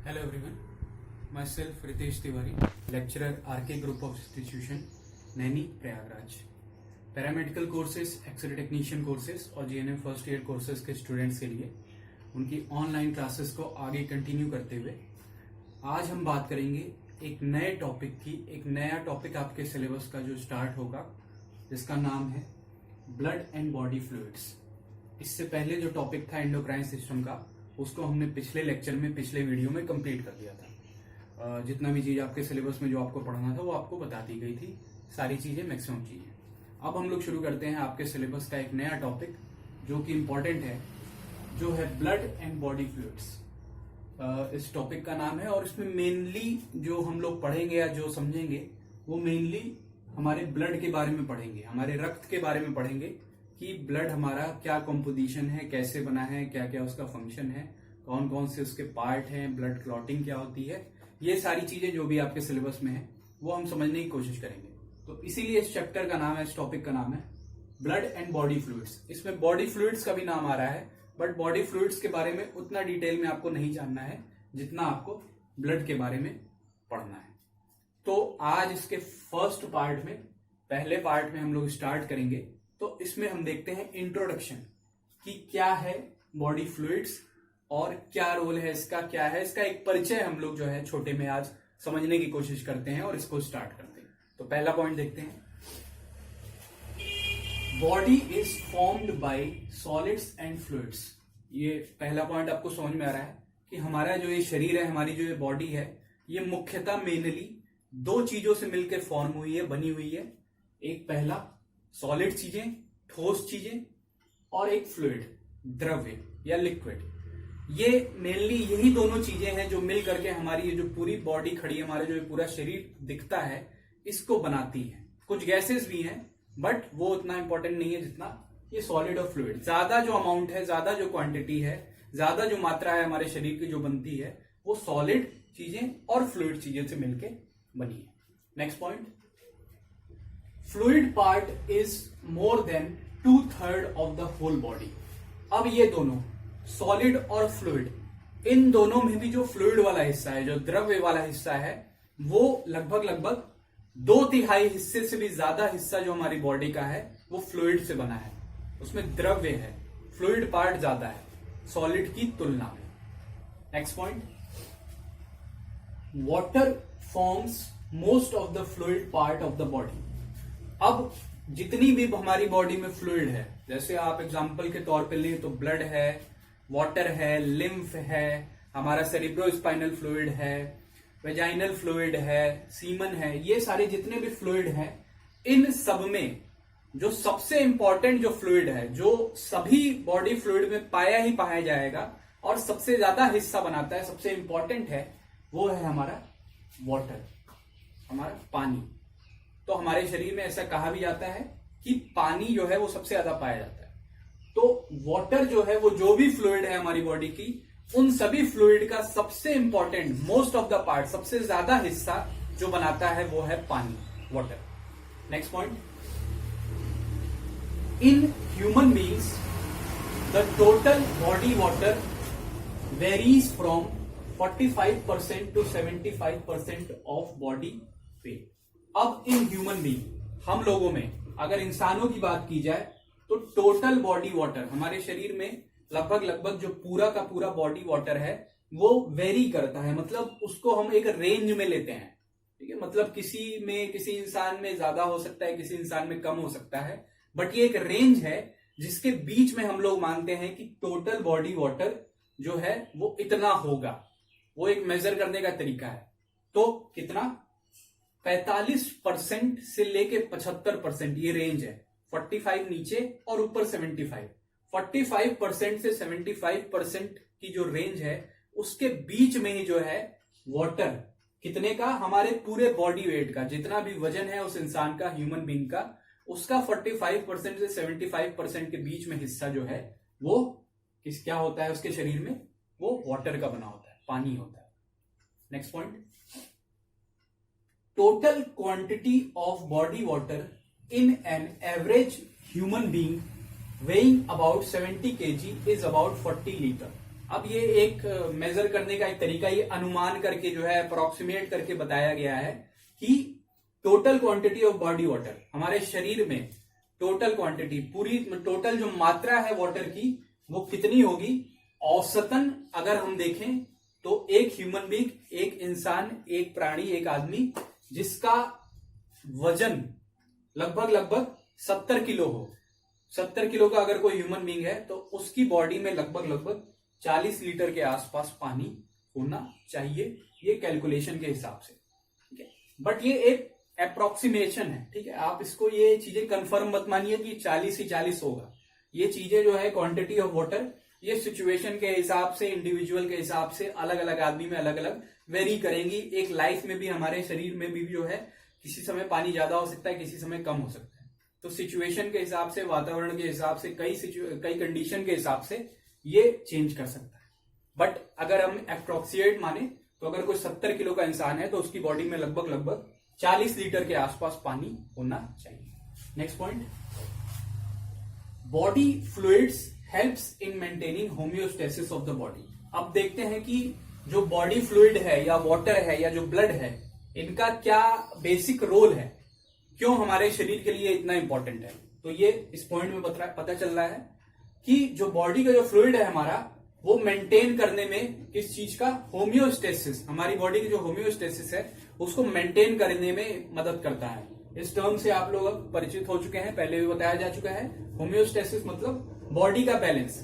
Hello everyone, myself Ritesh Tiwari, lecturer RK Group of Institution, Naini Prayagraj. Paramedical courses, X-ray technician courses और GNM first year courses के students के लिए उनकी online classes को आगे continue करते हुए आज हम बात करेंगे एक नए टॉपिक की। एक नया टॉपिक आपके सिलेबस का जो स्टार्ट होगा जिसका नाम है ब्लड एंड बॉडी फ्लूइड्स। इससे पहले जो टॉपिक था एंडोक्राइन सिस्टम का, उसको हमने पिछले लेक्चर में, पिछले वीडियो में कंप्लीट कर दिया था। जितना भी चीज आपके सिलेबस में जो आपको पढ़ना था वो आपको बता दी गई थी, सारी चीजें, मैक्सिमम चीजें। अब हम लोग शुरू करते हैं आपके सिलेबस का एक नया टॉपिक जो कि इम्पोर्टेंट है, जो है ब्लड एंड बॉडी फ्लूइड्स। इस टॉपिक का नाम है और इसमें मेनली जो हम लोग पढ़ेंगे या जो समझेंगे वो मेनली हमारे ब्लड के बारे में पढ़ेंगे, हमारे रक्त के बारे में पढ़ेंगे कि ब्लड हमारा क्या कॉम्पोजिशन है, कैसे बना है, क्या क्या उसका फंक्शन है, कौन कौन से उसके पार्ट हैं, ब्लड क्लॉटिंग क्या होती है, ये सारी चीजें जो भी आपके सिलेबस में है वो हम समझने की कोशिश करेंगे। तो इसीलिए इस चैप्टर का नाम है, इस टॉपिक का नाम है ब्लड एंड बॉडी फ्लूइड्स। इसमें बॉडी फ्लूइड्स का भी नाम आ रहा है, बट बॉडी फ्लूइड्स के बारे में उतना डिटेल में आपको नहीं जानना है जितना आपको ब्लड के बारे में पढ़ना है। तो आज इसके फर्स्ट पार्ट में, पहले पार्ट में हम लोग स्टार्ट करेंगे। तो इसमें हम देखते हैं इंट्रोडक्शन कि क्या है बॉडी फ्लूइड्स और क्या रोल है इसका, क्या है इसका एक परिचय हम लोग जो है छोटे में आज समझने की कोशिश करते हैं और इसको स्टार्ट करते हैं। तो पहला पॉइंट देखते हैं, body is formed by solids and fluids. ये पहला पॉइंट आपको समझ में आ रहा है कि हमारा जो ये शरीर है, हमारी जो ये बॉडी है, ये मुख्यतः मेनली दो चीजों से मिलकर फॉर्म हुई है, बनी हुई है। एक पहला सॉलिड चीजें, ठोस चीजें, और एक फ्लूइड, द्रव्य या लिक्विड। ये मेनली यही दोनों चीजें हैं जो मिल करके हमारी ये जो पूरी बॉडी खड़ी है, हमारा जो पूरा शरीर दिखता है, इसको बनाती है। कुछ गैसेस भी हैं बट वो उतना इंपॉर्टेंट नहीं है जितना ये सॉलिड और फ्लूइड। ज्यादा जो अमाउंट है, ज्यादा जो क्वांटिटी है, ज्यादा जो मात्रा है हमारे शरीर की जो बनती है, वो सॉलिड चीजें और फ्लूइड चीजें से मिलकर बनी है। Next point, fluid part is more than 2/3 of the whole body. अब ये दोनों सॉलिड और फ्लूइड, इन दोनों में भी जो फ्लूइड वाला हिस्सा है, जो द्रव्य वाला हिस्सा है, वो लगभग 2/3 हिस्से से भी ज्यादा हिस्सा जो हमारी बॉडी का है वो फ्लूइड से बना है। उसमें द्रव्य है, फ्लूइड पार्ट ज्यादा है सॉलिड की तुलना में। Next point, water forms most of the fluid part of the body. अब जितनी भी हमारी बॉडी में फ्लूइड है, जैसे आप एग्जांपल के तौर पे लें तो ब्लड है, वाटर है, लिम्फ है, हमारा सेरिब्रोस्पाइनल फ्लूइड है, वेजाइनल फ्लूइड है, सीमन है, ये सारे जितने भी फ्लूइड हैं, इन सब में जो सबसे इंपॉर्टेंट जो फ्लूइड है, जो सभी बॉडी फ्लूइड में पाया जाएगा और सबसे ज्यादा हिस्सा बनाता है, सबसे इंपॉर्टेंट है, वो है हमारा वाटर, हमारा पानी। तो हमारे शरीर में ऐसा कहा भी जाता है कि पानी जो है वो सबसे ज्यादा पाया जाता है। तो वाटर जो है, वो जो भी फ्लूइड है हमारी बॉडी की, उन सभी फ्लूइड का सबसे important, most of the part, सबसे ज्यादा हिस्सा जो बनाता है वो है पानी, water. Next point, in human beings the total body water varies from 45% to 75% of body weight. अब इन ह्यूमन बीइंग, हम लोगों में, अगर इंसानों की बात की जाए तो टोटल बॉडी वाटर हमारे शरीर में लगभग जो पूरा का पूरा बॉडी वाटर है वो वेरी करता है। मतलब उसको हम एक रेंज में लेते हैं, ठीक है। मतलब किसी इंसान में ज्यादा हो सकता है, किसी इंसान में कम हो सकता है, बट ये एक रेंज है जिसके बीच में हम लोग मानते हैं कि टोटल बॉडी वाटर जो है वो इतना होगा। वो एक मेजर करने का तरीका है। तो कितना, 45% से लेके 75%, ये रेंज है। 45 नीचे और ऊपर 75। 45% से 75% की जो रेंज है, उसके बीच में ही जो है वाटर, कितने का, हमारे पूरे बॉडी वेट का, जितना भी वजन है उस इंसान का, ह्यूमन बीइंग का, उसका 45% से 75% के बीच में हिस्सा जो है वो क्या होता है उसके शरीर में, वो वाटर का बना होता है, पानी होता है। Next point, total quantity of body water in an average human being weighing about 70 kg is about 40 litre. अब ये एक मेजर करने का एक तरीका, ये अनुमान करके जो है अप्रोक्सीमेट करके बताया गया है कि total quantity of body water, हमारे शरीर में टोटल क्वांटिटी, पूरी टोटल जो मात्रा है वाटर की वो कितनी होगी। औसतन अगर हम देखें तो एक ह्यूमन बीइंग, एक इंसान, एक प्राणी, एक आदमी जिसका वजन लगभग 70 किलो हो, 70 किलो का अगर कोई ह्यूमन बीइंग है तो उसकी बॉडी में लगभग 40 लीटर के आसपास पानी होना चाहिए, ये कैलकुलेशन के हिसाब से, ठीक है। बट ये एक अप्रोक्सीमेशन है, ठीक है। आप इसको ये चीजें कंफर्म मत मानिए कि 40 ही 40 होगा। ये चीजें जो है क्वांटिटी ऑफ वाटर, ये सिचुएशन के हिसाब से, इंडिविजुअल के हिसाब से, अलग अलग आदमी में अलग अलग वेरी करेंगी। एक लाइफ में भी, हमारे शरीर में भी जो है किसी समय पानी ज्यादा हो सकता है, किसी समय कम हो सकता है। तो सिचुएशन के हिसाब से, वातावरण के हिसाब से, कई कंडीशन के हिसाब से ये चेंज कर सकता है। बट अगर हम अप्रोक्सीमेट माने तो अगर कोई 70 किलो का इंसान है तो उसकी बॉडी में लगभग 40 लीटर के आसपास पानी होना चाहिए। Next point, body fluids helps in maintaining homeostasis of the body. अब देखते हैं कि जो बॉडी फ्लूइड है या वाटर है या जो ब्लड है, इनका क्या बेसिक रोल है, क्यों हमारे शरीर के लिए इतना इंपॉर्टेंट है। तो ये इस पॉइंट में पता चल रहा है कि जो बॉडी का जो फ्लूइड है हमारा, वो मेंटेन करने में किस चीज का, होम्योस्टेसिस, हमारी बॉडी की जो होम्योस्टेसिस है उसको मेंटेन करने में मदद करता है। इस टर्म से आप लोग अब परिचित हो चुके हैं, पहले भी बताया जा चुका है। होम्योस्टेसिस मतलब बॉडी का बैलेंस।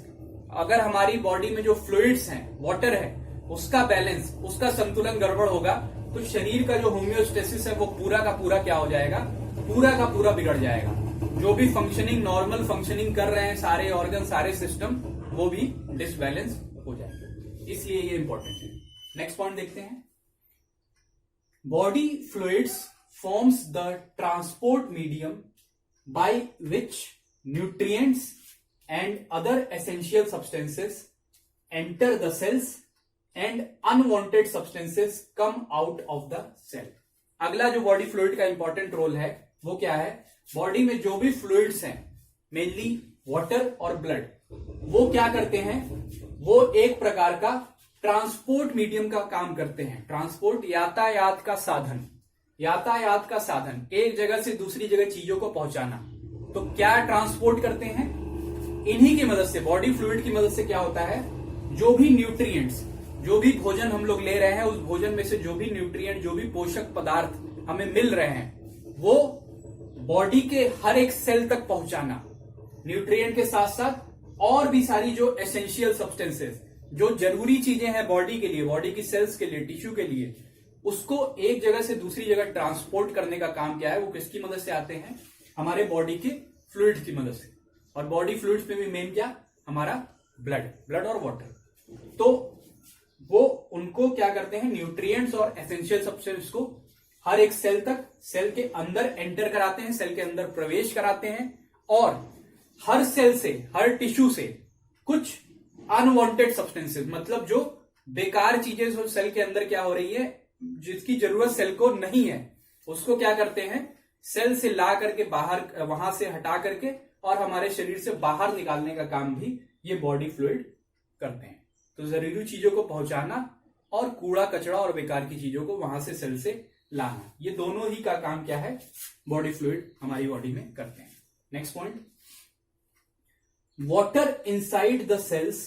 अगर हमारी बॉडी में जो फ्लूइड्स हैं, वाटर है, उसका बैलेंस, उसका संतुलन गड़बड़ होगा तो शरीर का जो होम्योस्टेसिस है वो पूरा का पूरा क्या हो जाएगा, पूरा का पूरा बिगड़ जाएगा। जो भी फंक्शनिंग, नॉर्मल फंक्शनिंग कर रहे हैं सारे ऑर्गन, सारे सिस्टम, वो भी डिसबैलेंस हो जाएंगे। इसलिए ये इंपॉर्टेंट है। नेक्स्ट पॉइंट देखते हैं, body fluids forms the transport medium by which nutrients and other essential substances enter the cells and unwanted substances come out of the cell. अगला जो बॉडी फ्लूइड का इंपॉर्टेंट रोल है वो क्या है, बॉडी में जो भी फ्लूइड्स हैं, मेनली वाटर और ब्लड, वो क्या करते हैं, वो एक प्रकार का ट्रांसपोर्ट मीडियम का काम करते हैं। ट्रांसपोर्ट, यातायात का साधन, यातायात का साधन, एक जगह से दूसरी जगह चीजों को पहुंचाना। तो क्या ट्रांसपोर्ट करते हैं, इन्हीं की मदद से, बॉडी फ्लूइड की मदद से क्या होता है, जो भी न्यूट्रिएंट्स, जो भी भोजन हम लोग ले रहे हैं, उस भोजन में से जो भी न्यूट्रिएंट, जो भी पोषक पदार्थ हमें मिल रहे हैं, वो बॉडी के हर एक सेल तक पहुंचाना। न्यूट्रिएंट के साथ साथ और भी सारी जो एसेंशियल सब्सटेंसेस, जो जरूरी चीजें हैं बॉडी के लिए, बॉडी की सेल्स के लिए, टिश्यू के लिए, उसको एक जगह से दूसरी जगह ट्रांसपोर्ट करने का काम क्या है, वो किसकी मदद से आते हैं, हमारे बॉडी के फ्लूइड की मदद से। और बॉडी फ्लूइड्स में भी मेन क्या, हमारा ब्लड और वाटर। तो वो उनको क्या करते हैं, न्यूट्रिएंट्स और एसेंशियल सब्सटेंस को हर एक सेल तक, सेल के अंदर एंटर कराते हैं, सेल के अंदर प्रवेश कराते हैं, और हर सेल से, हर टिश्यू से कुछ अनवांटेड सब्सटेंसेस, मतलब जो बेकार चीजें जो सेल के अंदर क्या हो रही है, जिसकी जरूरत सेल को नहीं है, उसको क्या करते हैं, सेल से ला करके बाहर, वहां से हटा करके और हमारे शरीर से बाहर निकालने का काम भी ये बॉडी फ्लूइड करते हैं। तो जरूरी चीजों को पहुंचाना और कूड़ा कचरा और बेकार की चीजों को वहां से सेल से लाना, ये दोनों ही का काम क्या है, बॉडी फ्लूइड हमारी बॉडी में करते हैं। Next point, water inside the cells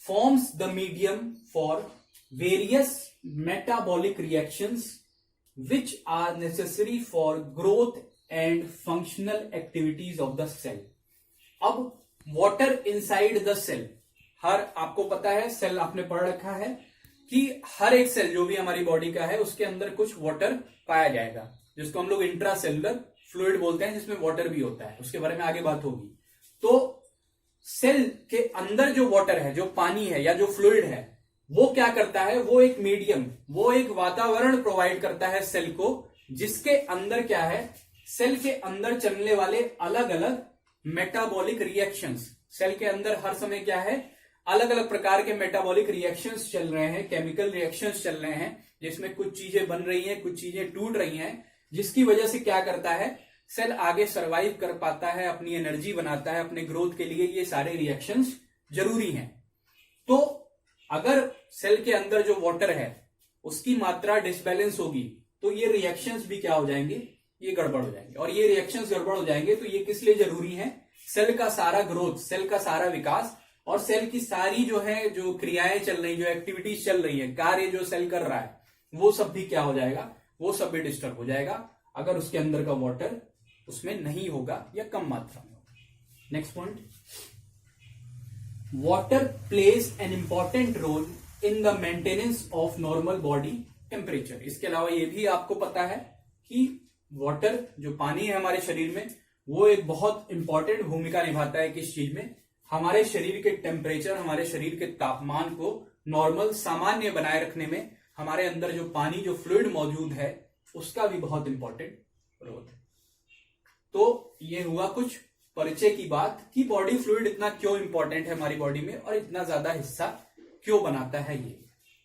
forms the medium for various metabolic reactions which are necessary for growth and functional activities of the cell। अब water inside the cell, हर, आपको पता है, cell आपने पढ़ रखा है कि हर एक सेल जो भी हमारी बॉडी का है उसके अंदर कुछ वाटर पाया जाएगा, जिसको हम लोग इंट्रासेलुलर फ्लूइड बोलते हैं, जिसमें वाटर भी होता है, उसके बारे में आगे बात होगी। तो सेल के अंदर जो वाटर है, जो पानी है या जो फ्लूइड है, वो क्या करता है, वो एक मीडियम, वो एक वातावरण प्रोवाइड करता है सेल को, जिसके अंदर क्या है, सेल के अंदर चलने वाले अलग अलग मेटाबॉलिक रिएक्शंस, सेल के अंदर हर समय क्या है, अलग अलग प्रकार के मेटाबॉलिक रिएक्शंस चल रहे हैं, केमिकल रिएक्शंस चल रहे हैं, जिसमें कुछ चीजें बन रही हैं, कुछ चीजें टूट रही हैं, जिसकी वजह से क्या करता है, सेल आगे सर्वाइव कर पाता है, अपनी एनर्जी बनाता है, अपने ग्रोथ के लिए ये सारे रिएक्शंस जरूरी हैं। तो अगर सेल के अंदर जो वाटर है उसकी मात्रा डिसबैलेंस होगी तो ये रिएक्शंस भी क्या हो जाएंगे, ये गड़बड़ हो जाएंगे। और ये रिएक्शंस गड़बड़ हो जाएंगे तो ये किस लिए जरूरी है, सेल का सारा ग्रोथ, सेल का सारा विकास और सेल की सारी जो है जो क्रियाएं चल रही, जो एक्टिविटीज चल रही है, कार्य जो सेल कर रहा है, वो सब भी क्या हो जाएगा, वो सब भी डिस्टर्ब हो जाएगा अगर उसके अंदर का वाटर उसमें नहीं होगा या कम मात्रा में होगा। Next point, water plays an important role in the maintenance of normal body temperature. इसके अलावा ये भी आपको पता है कि वाटर, जो पानी है हमारे शरीर में, वो एक बहुत इंपॉर्टेंट भूमिका निभाता है किस चीज में, हमारे शरीर के टेम्परेचर, हमारे शरीर के तापमान को नॉर्मल, सामान्य बनाए रखने में हमारे अंदर जो पानी, जो फ्लूइड मौजूद है, उसका भी बहुत इंपॉर्टेंट रोल है। तो ये हुआ कुछ परिचय की बात कि बॉडी फ्लूइड इतना क्यों इंपॉर्टेंट है हमारी बॉडी में और इतना ज्यादा हिस्सा क्यों बनाता है ये।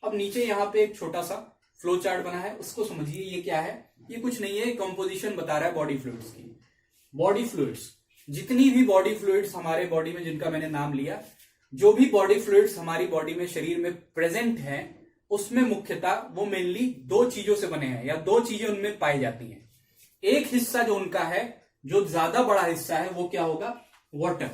अब नीचे यहाँ पे एक छोटा सा फ्लो चार्ट बना है, उसको समझिए। ये क्या है, ये कुछ नहीं है, कंपोजिशन बता रहा है बॉडी फ्लूइड्स की। बॉडी फ्लूइड्स, जितनी भी बॉडी फ्लूइड्स हमारे बॉडी में, जिनका मैंने नाम लिया, जो भी बॉडी फ्लूइड्स हमारी बॉडी में, शरीर में प्रेजेंट है, उसमें मुख्यतः वो मेनली दो चीजों से बने हैं या दो चीजें उनमें पाई जाती हैं। एक हिस्सा जो उनका है, जो ज्यादा बड़ा हिस्सा है, वो क्या होगा, वाटर।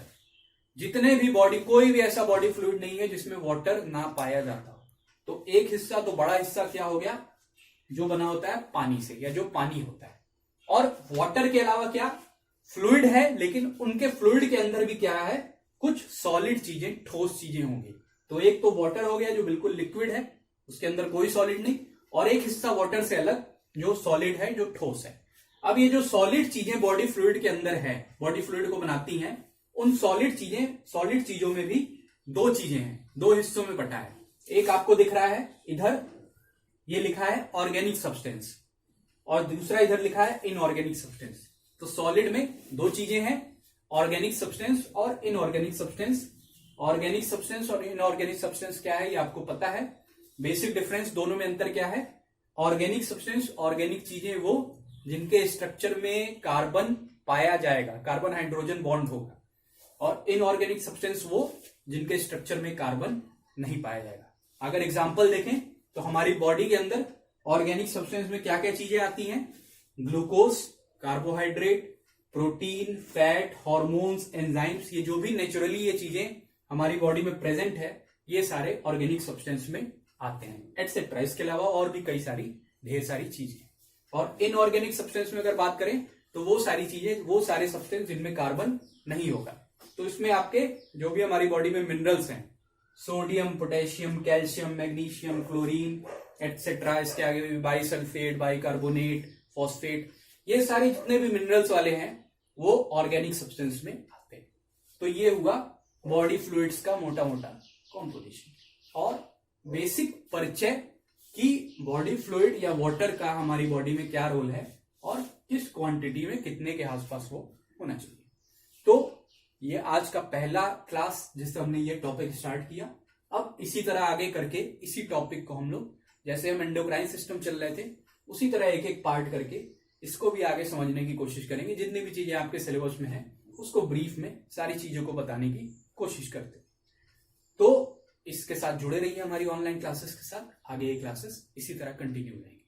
जितने भी बॉडी, कोई भी ऐसा बॉडी फ्लूइड नहीं है जिसमें वाटर ना पाया जाता हो। तो एक हिस्सा, तो बड़ा हिस्सा क्या हो गया, जो बना होता है पानी से या जो पानी होता है। और वाटर के अलावा क्या, फ्लूइड है, लेकिन उनके फ्लूइड के अंदर भी क्या है, कुछ सॉलिड चीजें, ठोस चीजें होंगी। तो एक तो वाटर हो गया जो बिल्कुल लिक्विड है, उसके अंदर कोई सॉलिड नहीं, और एक हिस्सा वाटर से अलग जो सॉलिड है, जो ठोस है। अब ये जो सॉलिड चीजें बॉडी फ्लूइड के अंदर है, बॉडी फ्लूइड को बनाती हैं, उन सॉलिड चीजों में भी दो चीजें हैं, दो हिस्सों में बटा है। एक आपको दिख रहा है इधर, ये लिखा है ऑर्गेनिक सब्सटेंस, और दूसरा इधर लिखा है इनऑर्गेनिक सब्सटेंस। तो सॉलिड में दो चीजें हैं, ऑर्गेनिक सब्सटेंस और इनऑर्गेनिक सब्सटेंस। ऑर्गेनिक सब्सटेंस और इनऑर्गेनिक सब्सटेंस क्या है, ये आपको पता है। बेसिक डिफरेंस दोनों में अंतर क्या है, ऑर्गेनिक सब्सटेंस, ऑर्गेनिक चीजें वो जिनके स्ट्रक्चर में कार्बन पाया जाएगा, कार्बन हाइड्रोजन बॉन्ड होगा, और इनऑर्गेनिक सब्सटेंस वो जिनके स्ट्रक्चर में कार्बन नहीं पाया जाएगा। अगर एग्जांपल देखें तो हमारी बॉडी के अंदर ऑर्गेनिक सब्सटेंस में क्या क्या चीजें आती हैं, glucose, carbohydrate, protein, fat, hormones, enzymes, ये जो भी नेचुरली ये चीजें हमारी बॉडी में प्रेजेंट है, ये सारे ऑर्गेनिक सब्सटेंस में आते हैं, एटसेट्रा। इसके अलावा और भी कई सारी, ढेर सारी चीजें। और इनऑर्गेनिक सब्सटेंस में अगर बात करें तो वो सारी चीजें, वो सारे सब्सटेंस जिनमें कार्बन नहीं होगा। तो इसमें आपके जो भी हमारी बॉडी में मिनरल्स हैं, sodium, potassium, calcium, magnesium, chlorine, etcetera, इसके आगे भी बाइसल्फेट, बाइकार्बोनेट, फॉस्फेट, ये सारे जितने भी मिनरल्स वाले हैं वो ऑर्गेनिक सब्सटेंस में आते हैं। तो ये हुआ बॉडी फ्लूइड्स का मोटा मोटा कॉम्पोजिशन और बेसिक परिचय कि बॉडी फ्लूइड या वाटर का हमारी बॉडी में क्या रोल है और किस क्वांटिटी में, कितने के आसपास वो होना चाहिए। तो ये आज का पहला क्लास जिससे हमने ये टॉपिक स्टार्ट किया। अब इसी तरह आगे करके इसी टॉपिक को हम लोग, जैसे हम एंडोक्राइन सिस्टम चल रहे थे, उसी तरह एक एक पार्ट करके इसको भी आगे समझने की कोशिश करेंगे। जितनी भी चीजें आपके सिलेबस में है उसको ब्रीफ में सारी चीजों को बताने की कोशिश करते। तो इसके साथ जुड़े रहिए हमारी ऑनलाइन क्लासेस के साथ। आगे ये क्लासेस इसी तरह कंटिन्यू रहेंगी।